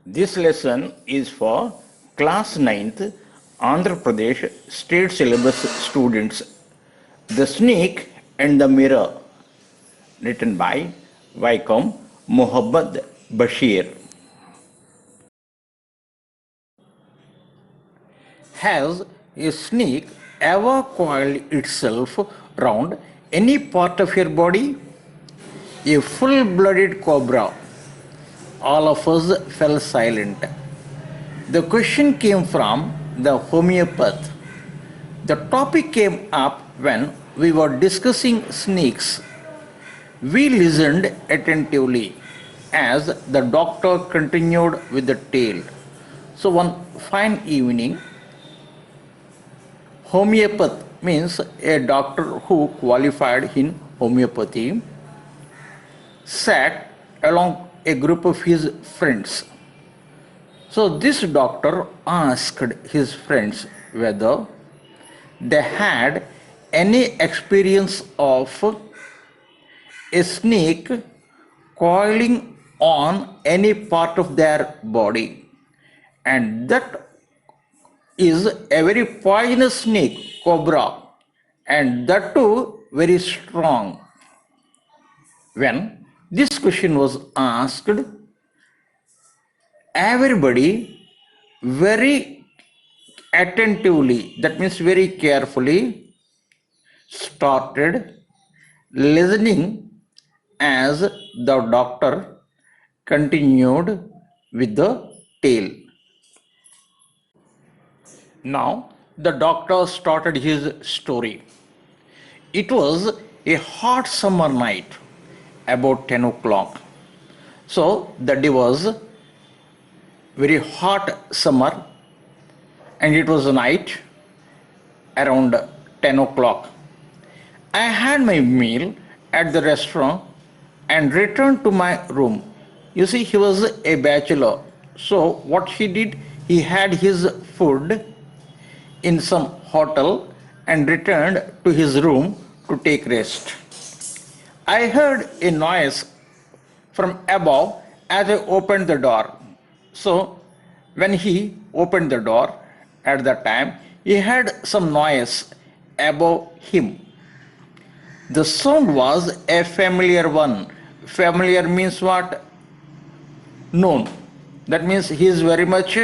This lesson is for class 9th Andhra Pradesh state syllabus students. The Snake and the Mirror, written by Vaikom Mohammad Bashir. Has a snake ever coiled itself round any part of your body? A full-blooded cobra. All of us fell silent. The question came from the homeopath. The topic came up when we were discussing snakes. We listened attentively as the doctor continued with the tale. So one fine evening, homeopath means a doctor who qualified in homeopathy sat along a group of his friends. So this doctor asked his friends whether they had any experience of a snake coiling on any part of their body, and that is a very poisonous snake, cobra, and that too very strong. When this question was asked, everybody very attentively, that means very carefully, started listening as the doctor continued with the tale. Now the doctor started his story. It was a hot summer night, about 10 o'clock. So the day was very hot summer, and it was night around 10 o'clock. I had my meal at the restaurant and returned to my room. You see, he was a bachelor. So what he did, he had his food in some hotel and returned to his room to take rest. I heard a noise from above as I opened the door. So when he opened the door at that time, he heard some noise above him. The sound was a familiar one. Familiar means what? Known. That means he is very much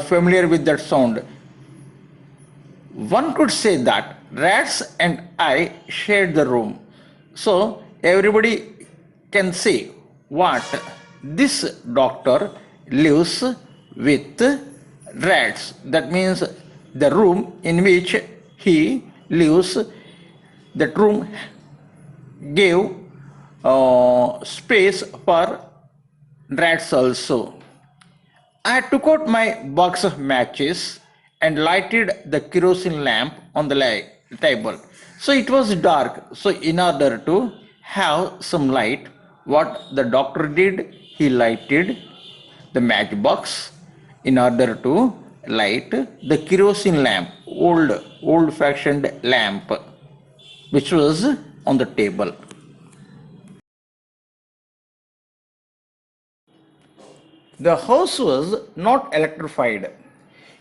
familiar with that sound. One could say that rats and I shared the room. So everybody can say what this doctor lives with rats. That means the room in which he lives, that room gave space for rats also. I took out my box of matches and lighted the kerosene lamp on the table. So it was dark. So in order to have some light, what the doctor did, he lighted the matchbox in order to light the kerosene lamp, old-fashioned lamp, which was on the table. The house was not electrified.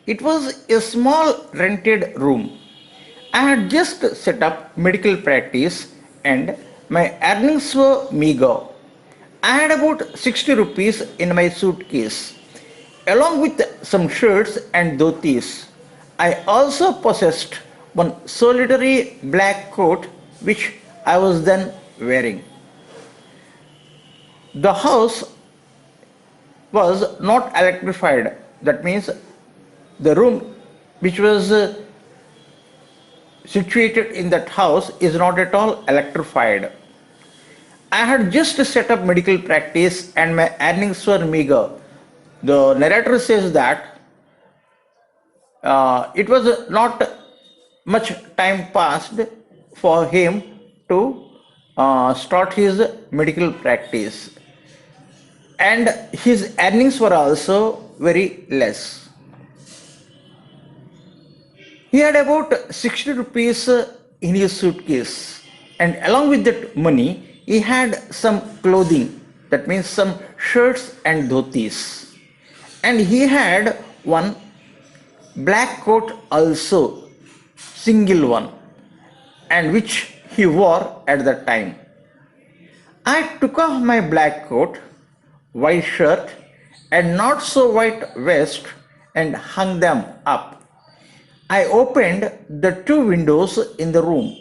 It was a small rented room. I had just set up medical practice and my earnings were meager. I had about 60 rupees in my suitcase. Along with some shirts and dhotis, I also possessed one solitary black coat which I was then wearing. The house was not electrified. That means the room which was situated in that house is not at all electrified. I had just set up medical practice and my earnings were meager. The narrator says that it was not much time passed for him to start his medical practice, and his earnings were also very less. He had about 60 rupees in his suitcase, and along with that money, he had some clothing, that means some shirts and dhotis. And he had one black coat also, single one, and which he wore at the time. I took off my black coat, white shirt, and not so white vest and hung them up. I opened the two windows in the room.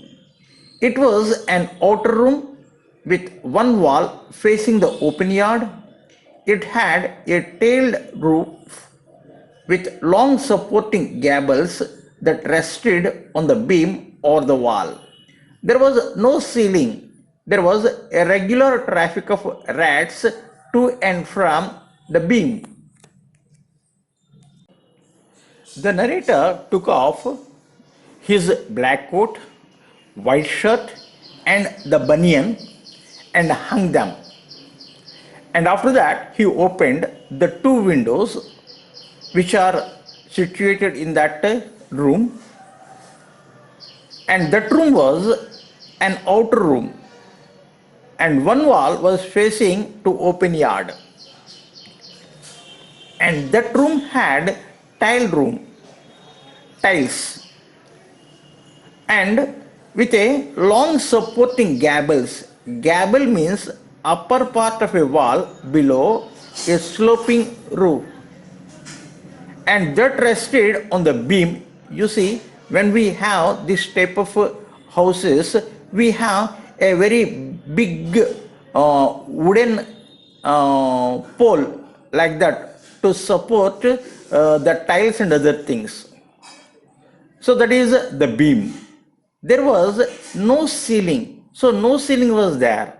It was an outer room with one wall facing the open yard. It had a tailed roof with long supporting gables that rested on the beam or the wall. There was no ceiling. There was a regular traffic of rats to and from the beam. The narrator took off his black coat, white shirt, and the banyan and hung them. And after that, he opened the two windows which are situated in that room, and that room was an outer room, and one wall was facing to open yard, and that room had tiles, and with a long supporting gables. Gable means upper part of a wall below a sloping roof, and that rested on the beam. You see, when we have this type of houses, we have a very big wooden pole like that to support the tiles and other things. So that is the beam. There was no ceiling, so no ceiling was there.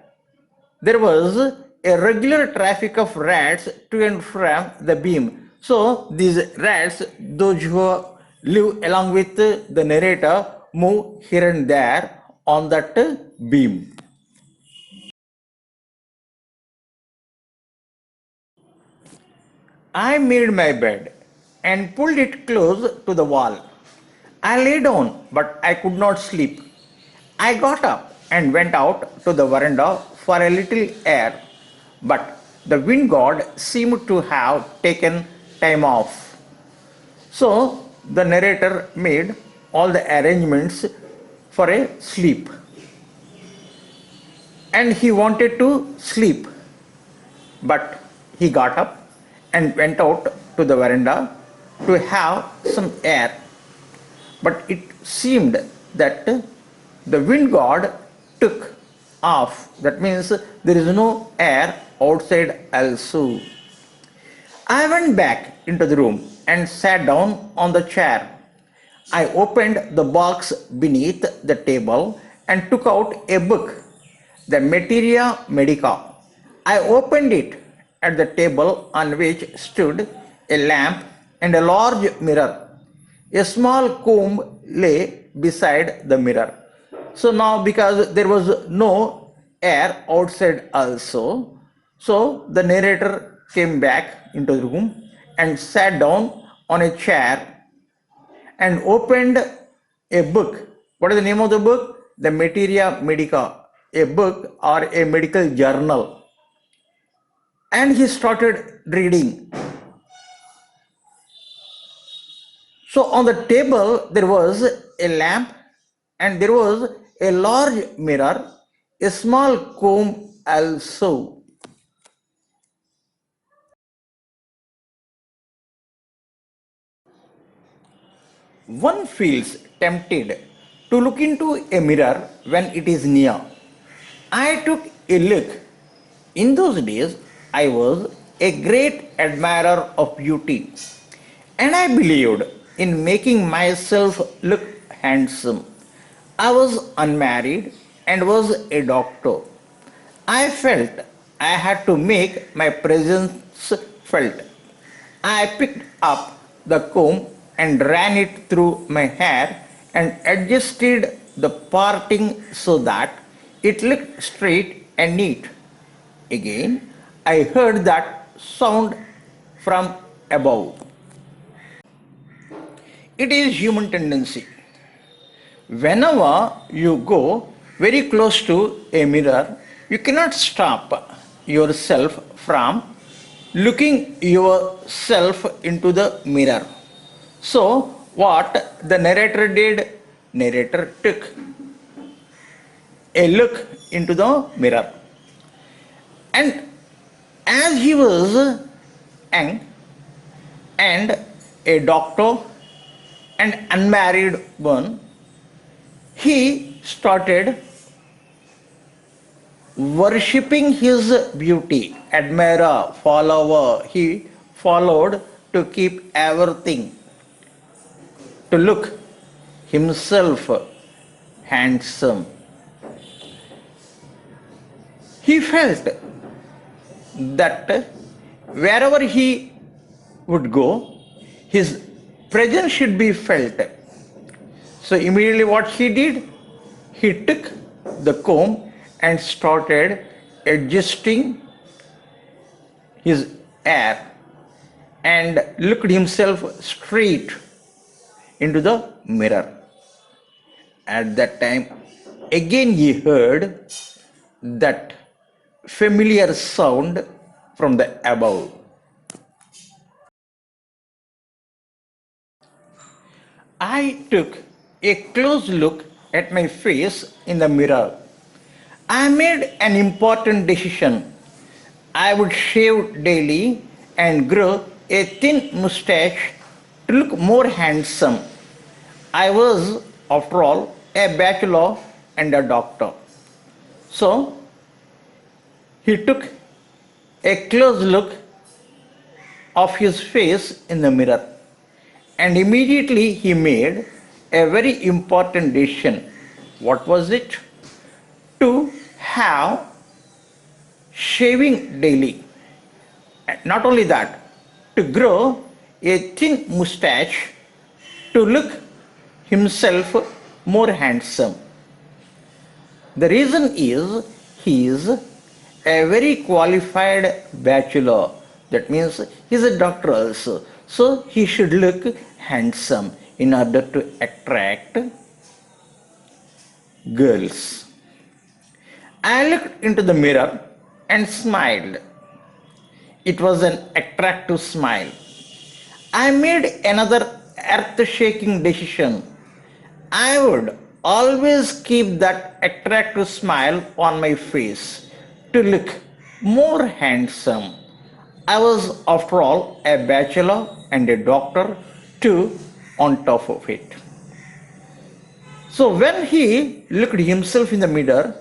There was a regular traffic of rats to and from the beam. So these rats, those who live along with the narrator, move here and there on that beam. I made my bed and pulled it close to the wall. I lay down, but I could not sleep. I got up and went out to the veranda for a little air, but the wind god seemed to have taken time off. So the narrator made all the arrangements for a sleep, and he wanted to sleep, but he got up and went out to the veranda to have some air. But it seemed that the wind god took off. That means there is no air outside also. I went back into the room and sat down on the chair. I opened the box beneath the table and took out a book, the Materia Medica. I opened it at the table on which stood a lamp and a large mirror. A small comb lay beside the mirror. So now, because there was no air outside also, so the narrator came back into the room and sat down on a chair and opened a book. What is the name of the book? The Materia Medica, a book or a medical journal. And he started reading. So on the table there was a lamp and there was a large mirror, a small comb also. One feels tempted to look into a mirror when it is near. I took a look. In those days, I was a great admirer of beauty, and I believed in making myself look handsome. I was unmarried and was a doctor. I felt I had to make my presence felt. I picked up the comb and ran it through my hair and adjusted the parting so that it looked straight and neat. Again, I heard that sound from above. It is human tendency. Whenever you go very close to a mirror, you cannot stop yourself from looking yourself into the mirror. So, what the narrator did, narrator took a look into the mirror. And as he was young and a doctor and unmarried one, he started worshipping his beauty, admirer, follower. He followed to keep everything, to look himself handsome. He felt that wherever he would go, his presence should be felt. So immediately what he did, he took the comb and started adjusting his hair and looked himself straight into the mirror. At that time, again he heard that familiar sound from the above. I took a close look at my face in the mirror. I made an important decision. I would shave daily and grow a thin mustache to look more handsome. I was, after all, a bachelor and a doctor. So he took a close look of his face in the mirror and immediately he made a very important decision. What was it? To have shaving daily. Not only that, to grow a thin mustache to look himself more handsome. The reason is he is a very qualified bachelor. That means he is a doctor also. So he should look handsome in order to attract girls. I looked into the mirror and smiled. It was an attractive smile. I made another earth-shaking decision. I would always keep that attractive smile on my face to look more handsome. I was, after all, a bachelor and a doctor too, on top of it. So when he looked himself in the mirror,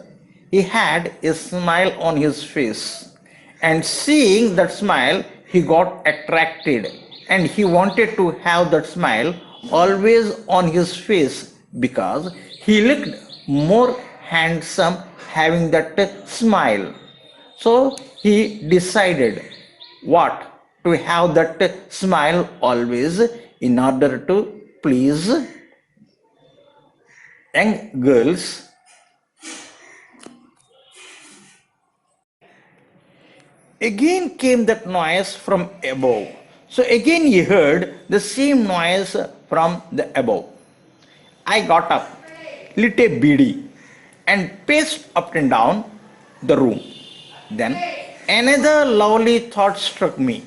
he had a smile on his face. And seeing that smile, he got attracted and he wanted to have that smile always on his face because he looked more handsome having that smile. So he decided what? To have that smile always in order to please young girls. Again came that noise from above. So again he heard the same noise from the above. I got up, lit a beedi, and paced up and down the room. Then another lovely thought struck me.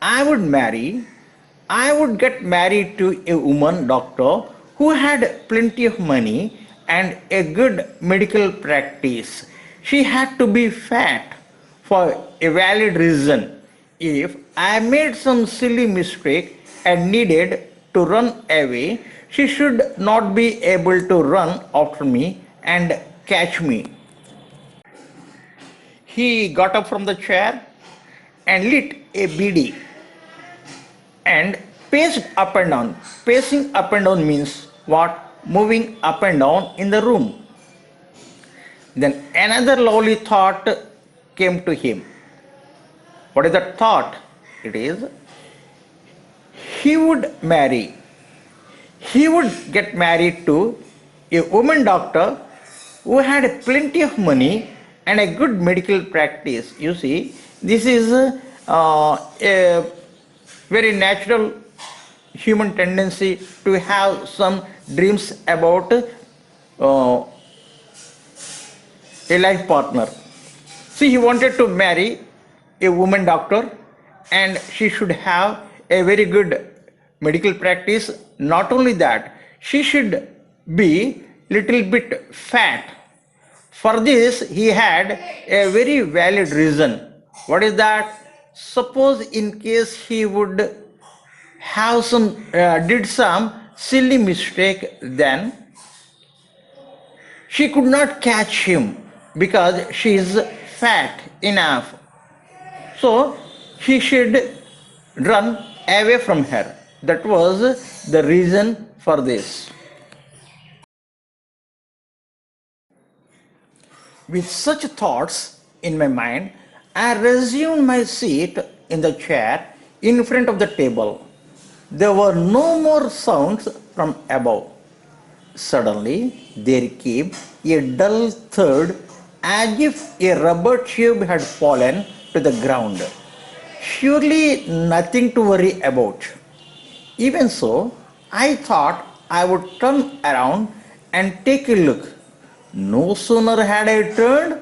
I would marry, I would get married to a woman doctor who had plenty of money and a good medical practice. She had to be fat for a valid reason. If I made some silly mistake and needed to run away, she should not be able to run after me and catch me. He got up from the chair and lit a beedi and paced up and down. Pacing up and down means what? Moving up and down in the room. Then another lovely thought came to him. What is that thought? It is he would marry. He would get married to a woman doctor who had plenty of money and a good medical practice. You see, this is a very natural human tendency to have some dreams about a life partner. See, he wanted to marry a woman doctor and she should have a very good medical practice. Not only that, she should be little bit fat. For this, he had a very valid reason. What is that? Suppose in case he would have did some silly mistake, then she could not catch him because she is fat enough. So he should run away from her. That was the reason for this. With such thoughts in my mind, I resumed my seat in the chair in front of the table. There were no more sounds from above. Suddenly, there came a dull thud as if a rubber tube had fallen to the ground. Surely nothing to worry about. Even so, I thought I would turn around and take a look. No sooner had I turned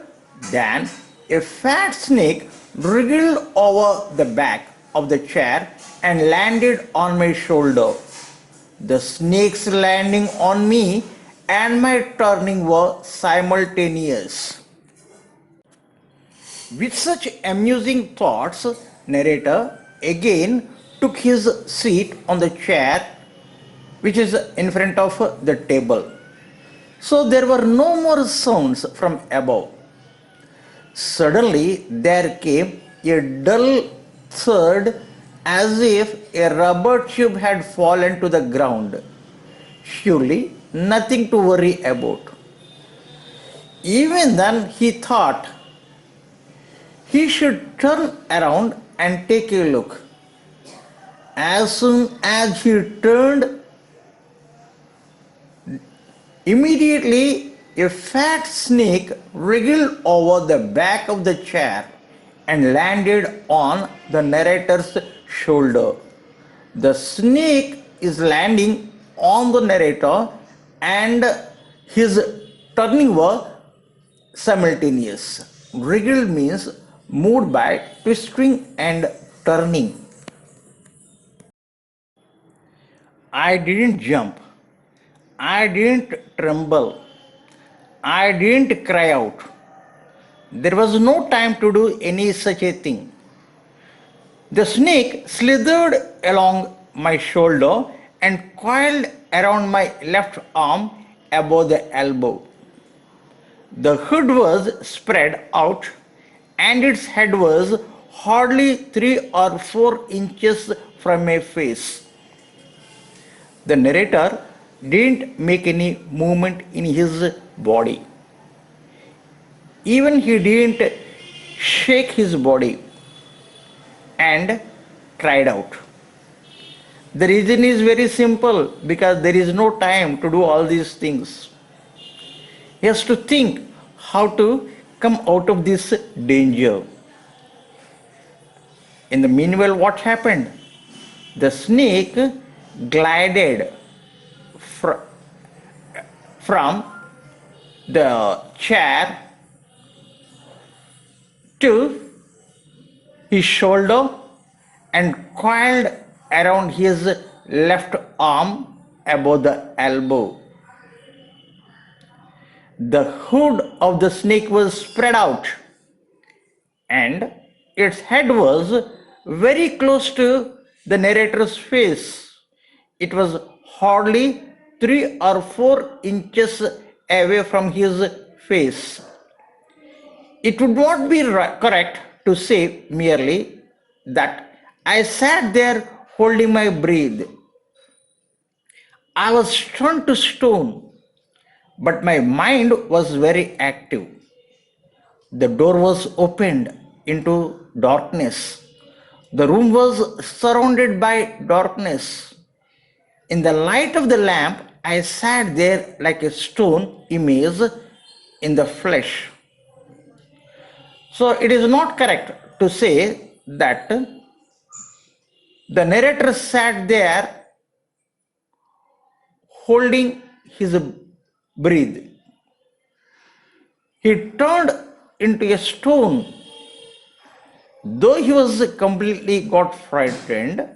than a fat snake wriggled over the back of the chair and landed on my shoulder. The snake's landing on me and my turning were simultaneous. With such amusing thoughts, narrator again took his seat on the chair which is in front of the table. So there were no more sounds from above. Suddenly there came a dull thud as if a rubber tube had fallen to the ground. Surely nothing to worry about. Even then he thought he should turn around and take a look. As soon as he turned, immediately a fat snake wriggled over the back of the chair and landed on the narrator's shoulder. The snake is landing on the narrator and his turning were simultaneous. Wriggle means moved by twisting and turning. I didn't jump. I didn't tremble. I didn't cry out. There was no time to do any such a thing. The snake slithered along my shoulder and coiled around my left arm above the elbow. The hood was spread out and its head was hardly 3 or 4 inches from my face. The narrator didn't make any movement in his body. Even he didn't shake his body and cried out. The reason is very simple, because there is no time to do all these things. He has to think how to come out of this danger. In the meanwhile, what happened? The snake glided from the chair to his shoulder and coiled around his left arm above the elbow. The hood of the snake was spread out and its head was very close to the narrator's face. It was hardly 3 or 4 inches away from his face. It would not be correct to say merely that I sat there holding my breath. I was turned to stone, but my mind was very active. The door was opened into darkness. The room was surrounded by darkness. In the light of the lamp, I sat there like a stone image in the flesh. So it is not correct to say that the narrator sat there holding his breath. He turned into a stone Though he was completely got frightened,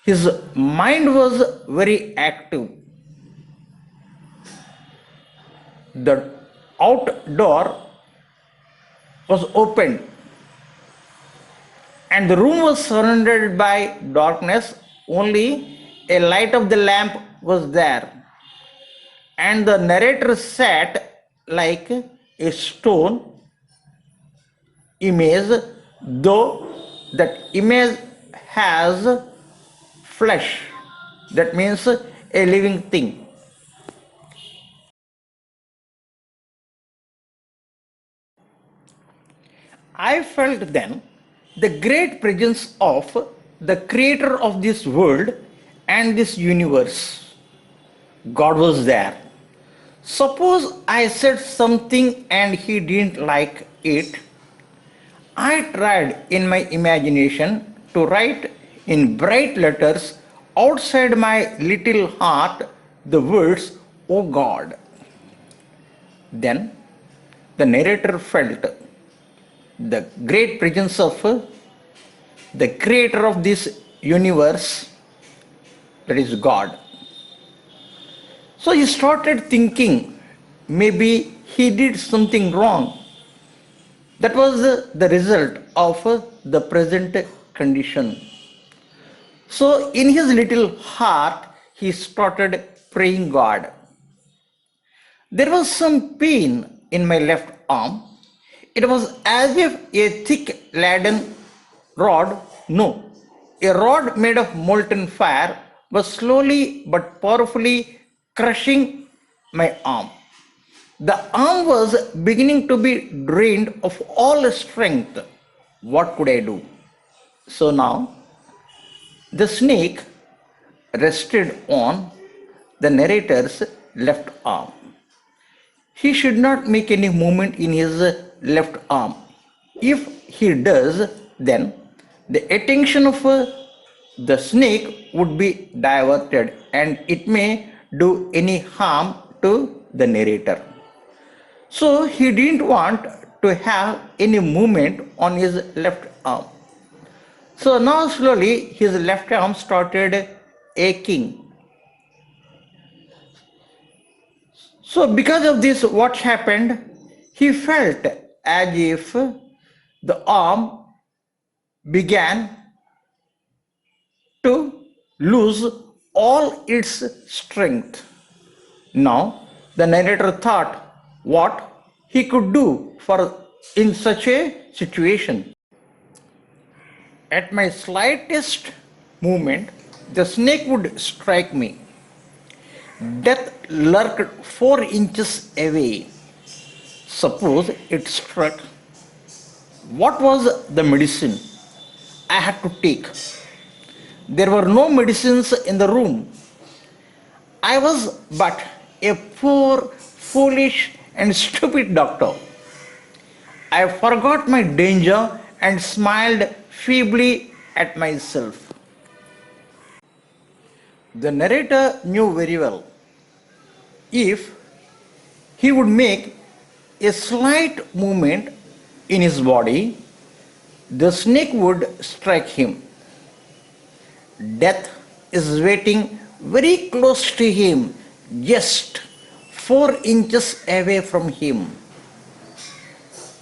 his mind was very active. The outdoor was opened and the room was surrounded by darkness. Only a light of the lamp was there, and the narrator sat like a stone image, though that image has flesh. That means a living thing. I felt then the great presence of the creator of this world and this universe. God was there. Suppose I said something and he didn't like it. I tried in my imagination to write in bright letters outside my little heart the words, "Oh God." Then the narrator felt the great presence of the creator of this universe, that is God. So he started thinking maybe he did something wrong. That was the result of the present condition. So in his little heart, he started praying God. There was some pain in my left arm. It was as if a thick laden rod, no, a rod made of molten fire was slowly but powerfully crushing my arm. The arm was beginning to be drained of all strength. What could I do? So now the snake rested on the narrator's left arm. He should not make any movement in his left arm. If he does, then the attention of the snake would be diverted and it may do any harm to the narrator. So he didn't want to have any movement on his left arm. So now slowly his left arm started aching. So because of this, what happened? He felt as if the arm began to lose all its strength. Now the narrator thought what he could do for in such a situation. At my slightest movement, the snake would strike me. Death lurked 4 inches away. Suppose it struck. What was the medicine I had to take? There were no medicines in the room. I was but a poor, foolish, and stupid doctor. I forgot my danger and smiled feebly at myself. The narrator knew very well if he would make a slight movement in his body, the snake would strike him. Death is waiting very close to him, just 4 inches away from him.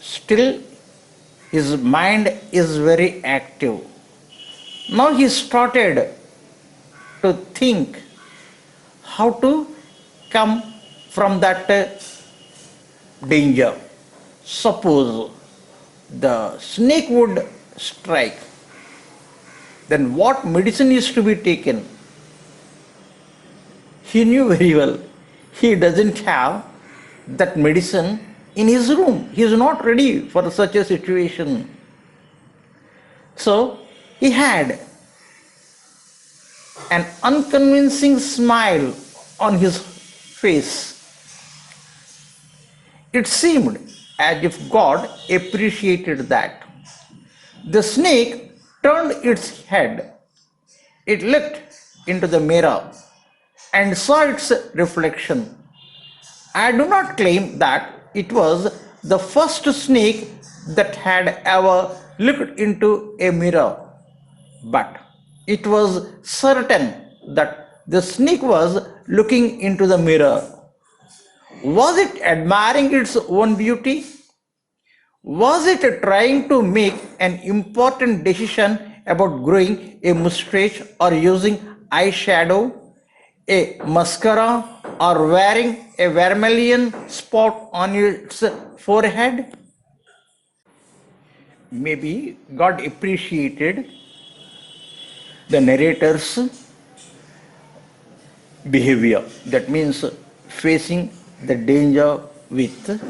Still, his mind is very active. Now he started to think how to come from that danger. Suppose the snake would strike, then what medicine is to be taken? He knew very well he doesn't have that medicine in his room. He is not ready for such a situation. So he had an unconvincing smile on his face. It seemed as if God appreciated that. The snake turned its head. It looked into the mirror and saw its reflection. I do not claim that it was the first snake that had ever looked into a mirror, but it was certain that the snake was looking into the mirror. Was it admiring its own beauty? Was it trying to make an important decision about growing a mustache or using eyeshadow, a mascara, or wearing a vermilion spot on its forehead? Maybe God appreciated the narrator's behavior. That means facing the danger with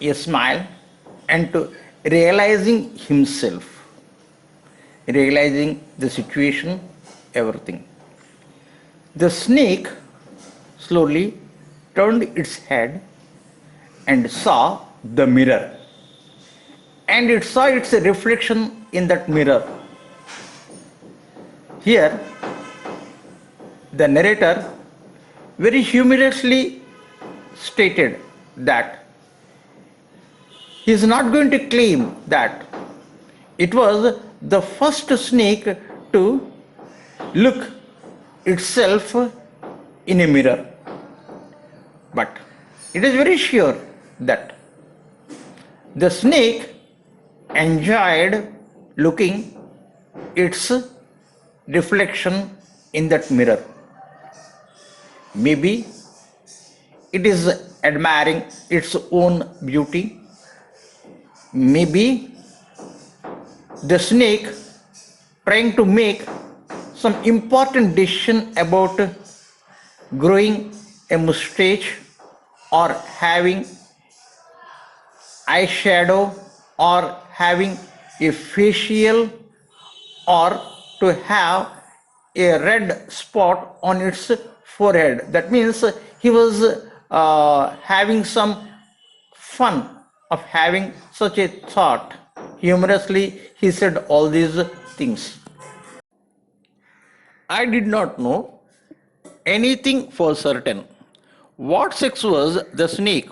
a smile and to realizing himself, realizing the situation, everything. The snake slowly turned its head and saw the mirror, and it saw its reflection in that mirror. Here, the narrator very humorously stated that he is not going to claim that it was the first snake to look itself in a mirror, but it is very sure that the snake enjoyed looking its reflection in that mirror. Maybe it is admiring its own beauty. Maybe the snake trying to make some important decision about growing a mustache or having eyeshadow or having a facial or to have a red spot on its forehead. That means he was having some fun of having such a thought. Humorously, he said all these things. I did not know anything for certain. What sex was the snake?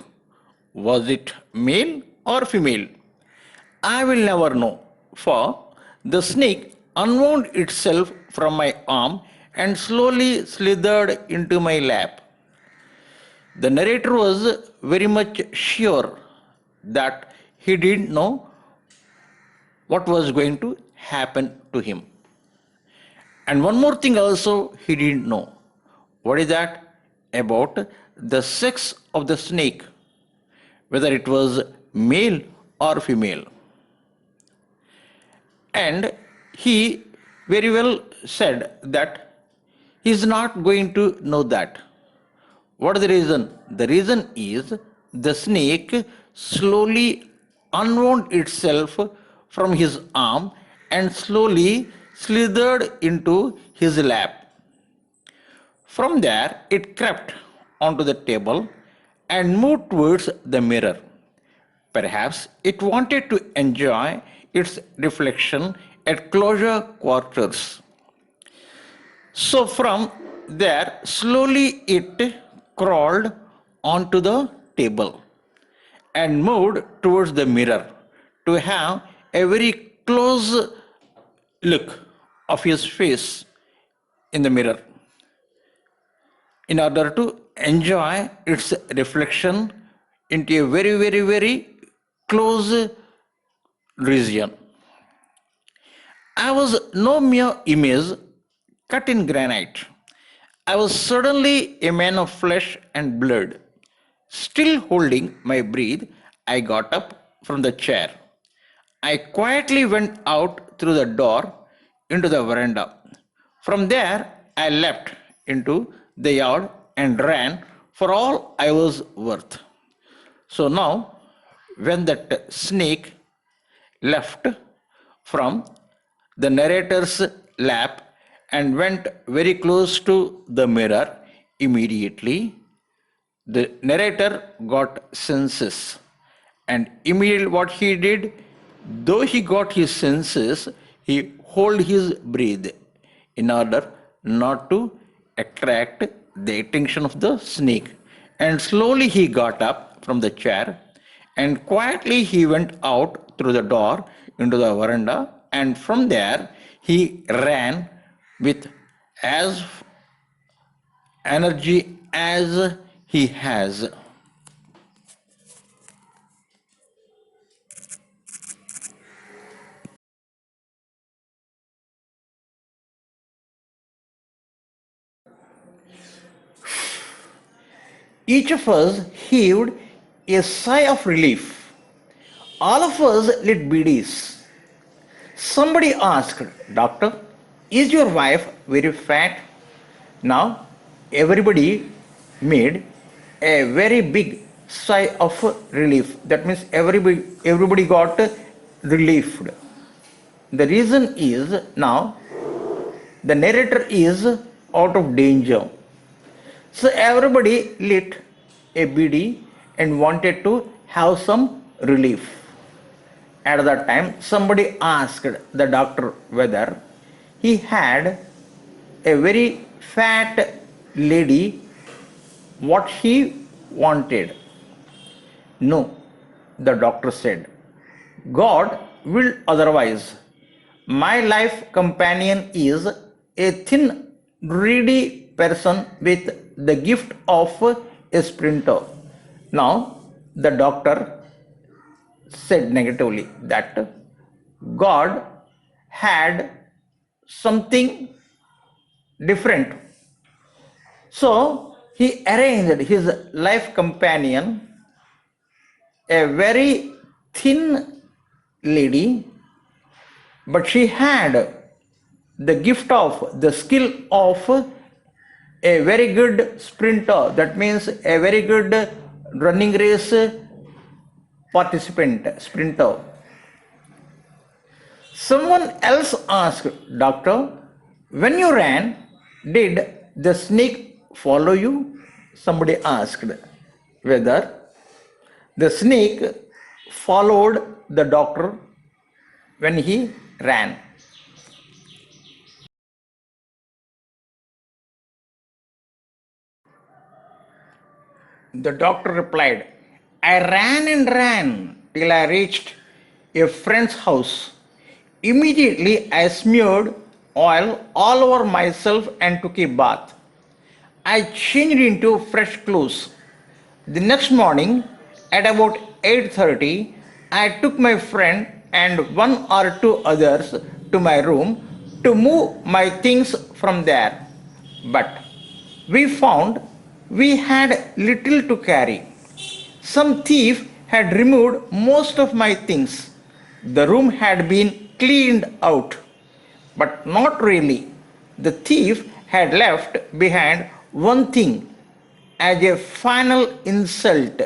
Was it male or female? I will never know, for the snake unwound itself from my arm and slowly slithered into my lap. The narrator was very much sure that he didn't know what was going to happen to him. And one more thing also he didn't know. What is that? About the sex of the snake, whether it was male or female. And he very well said that he is not going to know that. What is the reason? The reason is the snake slowly unwound itself from his arm and slowly slithered into his lap. From there, it crept onto the table and moved towards the mirror. Perhaps it wanted to enjoy its reflection at closer quarters. So from there, slowly it crawled onto the table and moved towards the mirror to have a very close look of his face in the mirror in order to enjoy its reflection into a very, very, very close region. I was no mere image cut in granite. I was suddenly a man of flesh and blood. Still holding my breath, I got up from the chair. I quietly went out through the door into the veranda. From there, I leapt into the yard and ran for all I was worth. So now, when that snake left from the narrator's lap and went very close to the mirror, immediately the narrator got senses. And immediately what he did, though he got his senses, he held his breath in order not to attract the attention of the snake. And slowly he got up from the chair and quietly he went out through the door into the veranda, and from there he ran with as energy as he has. Each of us heaved a sigh of relief. All of us lit biddies. Somebody asked, Doctor, is your wife very fat? Now, everybody made a very big sigh of relief. That means everybody got relieved. The reason is now the narrator is out of danger. So everybody lit a bidi and wanted to have some relief. At that time, somebody asked the doctor whether he had a very fat lady what he wanted. No, the doctor said, God will otherwise. My life companion is a thin, greedy person with the gift of a sprinter. Now, the doctor said negatively that God had something different. So, he arranged his life companion, a very thin lady, but she had the gift of the skill of a very good sprinter. That means a very good running race participant, sprinter. Someone else asked, Doctor, when you ran, did the snake follow you? Somebody asked whether the snake followed the doctor when he ran. The doctor replied, I ran and ran till I reached a friend's house. Immediately I smeared oil all over myself and took a bath. I changed into fresh clothes. The next morning at about 8:30, I took my friend and one or two others to my room to move my things from there. But we found we had little to carry. Some thief had removed most of my things. The room had been cleaned out, but not really. The thief had left behind one thing as a final insult.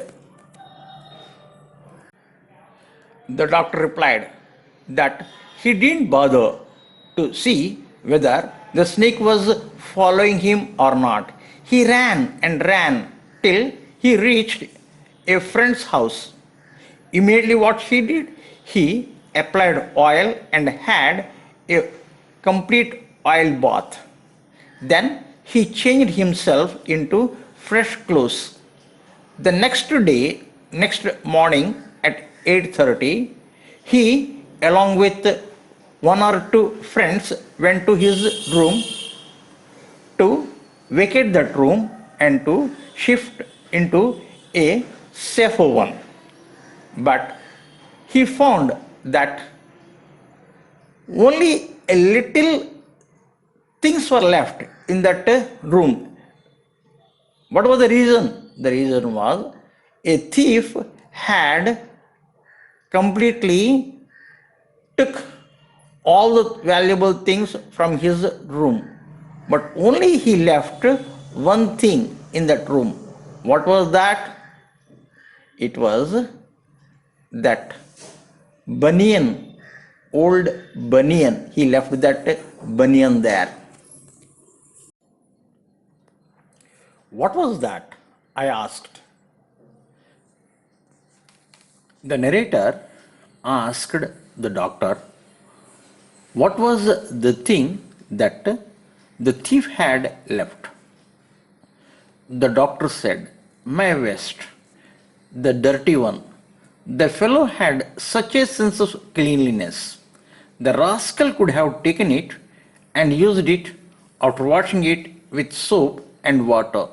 The doctor replied that he didn't bother to see whether the snake was following him or not. He ran and ran till he reached a friend's house. Immediately, what he did, he applied oil and had a complete oil bath. Then he changed himself into fresh clothes. The next morning at 8:30, he, along with one or two friends, went to his room to vacate that room and to shift into a safer one. But he found that only a little things were left in that room. What was the reason? The reason was a thief had completely took all the valuable things from his room, but only he left one thing in that room. What was that? It was that banyan, old banyan. He left that banyan there. What was that? I asked. The narrator asked the doctor, what was the thing that the thief had left? The doctor said, my vest, the dirty one, The fellow had such a sense of cleanliness. The rascal could have taken it and used it after washing it with soap and water.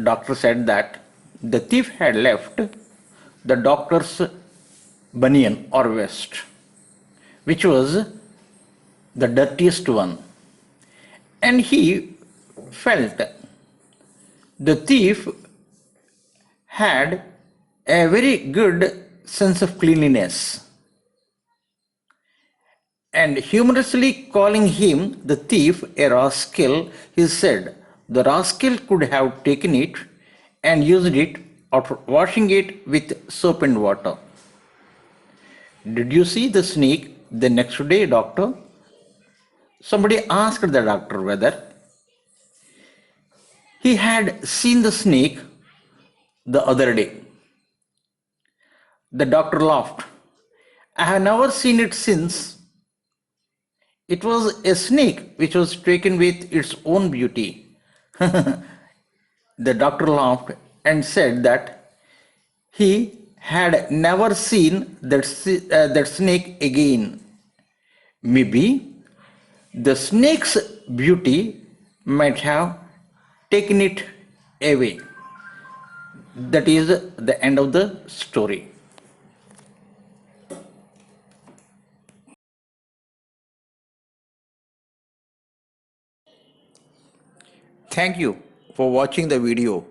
Doctor said that the thief had left the doctor's banyan or vest, which was the dirtiest one, and he felt the thief had a very good sense of cleanliness, and humorously calling him the thief a rascal, he said the rascal could have taken it and used it after washing it with soap and water. Did you see the snake the next day, doctor? Somebody asked the doctor whether he had seen the snake the other day. The doctor laughed. I have never seen it since. It was a snake which was taken with its own beauty. The doctor laughed and said that he had never seen that snake again. Maybe the snake's beauty might have taken it away. That is the end of the story. Thank you for watching the video.